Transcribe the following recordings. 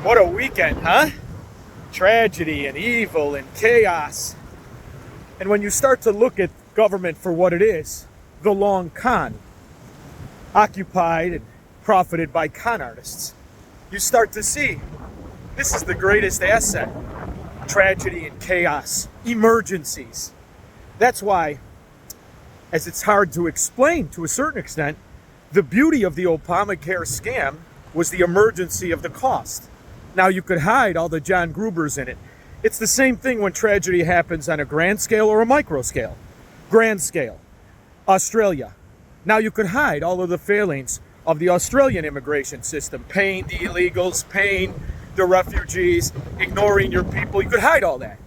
What a weekend, huh? Tragedy and evil and chaos. And when you start to look at government for what it is, the long con, occupied and profited by con artists, you start to see this is the greatest asset. Tragedy and chaos, emergencies. That's why, as it's hard to explain to a certain extent, the beauty of the Obamacare scam was the emergency of the cost. Now you could hide all the John Grubers in it. It's the same thing when tragedy happens on a grand scale or a micro scale. Grand scale, Australia. Now you could hide all of the failings of the Australian immigration system, paying the illegals, paying the refugees, ignoring your people. You could hide all that.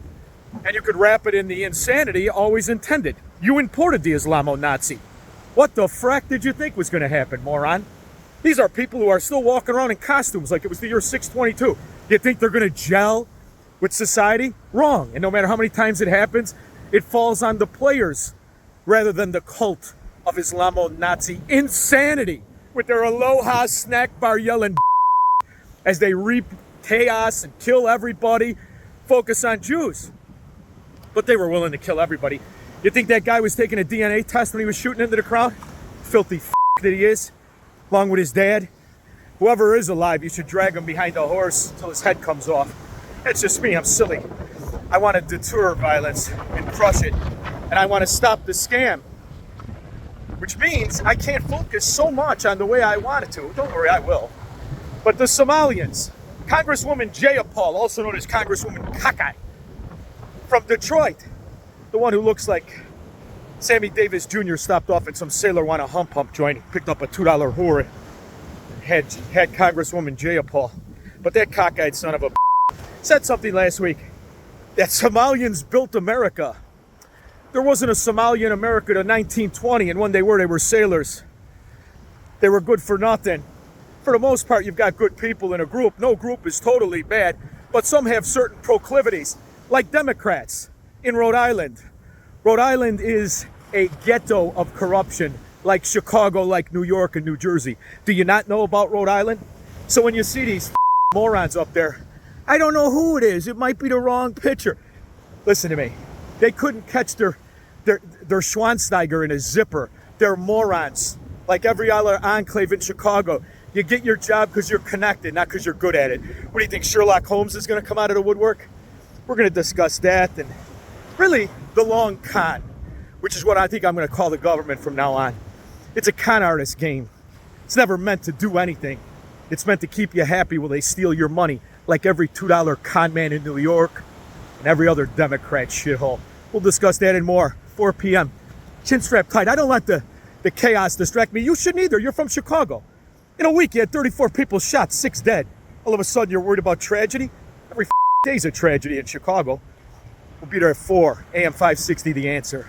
And you could wrap it in the insanity always intended. You imported the Islamo-Nazi. What the frack did you think was going to happen, moron? These are people who are still walking around in costumes like it was the year 622. You think they're going to gel with society? Wrong. And no matter how many times it happens, it falls on the players rather than the cult of Islamo-Nazi insanity with their aloha snack bar yelling as they reap chaos and kill everybody, focus on Jews. But they were willing to kill everybody. You think that guy was taking a DNA test when he was shooting into the crowd? Filthy that he is, along with his dad. Whoever is alive, you should drag him behind a horse until his head comes off. That's just me, I'm silly. I want to deter violence and crush it. And I want to stop the scam. Which means I can't focus so much on the way I wanted to. Don't worry, I will. But the Somalians, Congresswoman Jayapal, also known as Congresswoman Kakai, from Detroit, the one who looks like Sammy Davis Jr. stopped off at some Sailor Want a Hump Hump joint, picked up a $2 whore, had Congresswoman Jayapal. But that cockeyed son of a said something last week that Somalians built America. There wasn't a Somalia in America to 1920, and when they were sailors. They were good for nothing. For the most part, you've got good people in a group. No group is totally bad, but some have certain proclivities, like Democrats in Rhode Island. Rhode Island is a ghetto of corruption, like Chicago, like New York and New Jersey. Do you not know about Rhode Island? So when you see these morons up there, I don't know who it is. It might be the wrong picture. Listen to me. They couldn't catch their Schwansteiger in a zipper. They're morons. Like every other enclave in Chicago. You get your job because you're connected, not because you're good at it. What do you think, Sherlock Holmes is going to come out of the woodwork? We're going to discuss that and really the long con, which is what I think I'm going to call the government from now on. It's a con artist game. It's never meant to do anything. It's meant to keep you happy while they steal your money, like every $2 con man in New York and every other Democrat shithole. We'll discuss that and more. 4 p.m. Chinstrap tight. I don't let the chaos distract me. You shouldn't either. You're from Chicago. In a week, you had 34 people shot, 6 dead. All of a sudden, you're worried about tragedy? Every day's a tragedy in Chicago. We'll be there at 4 AM 560, The Answer.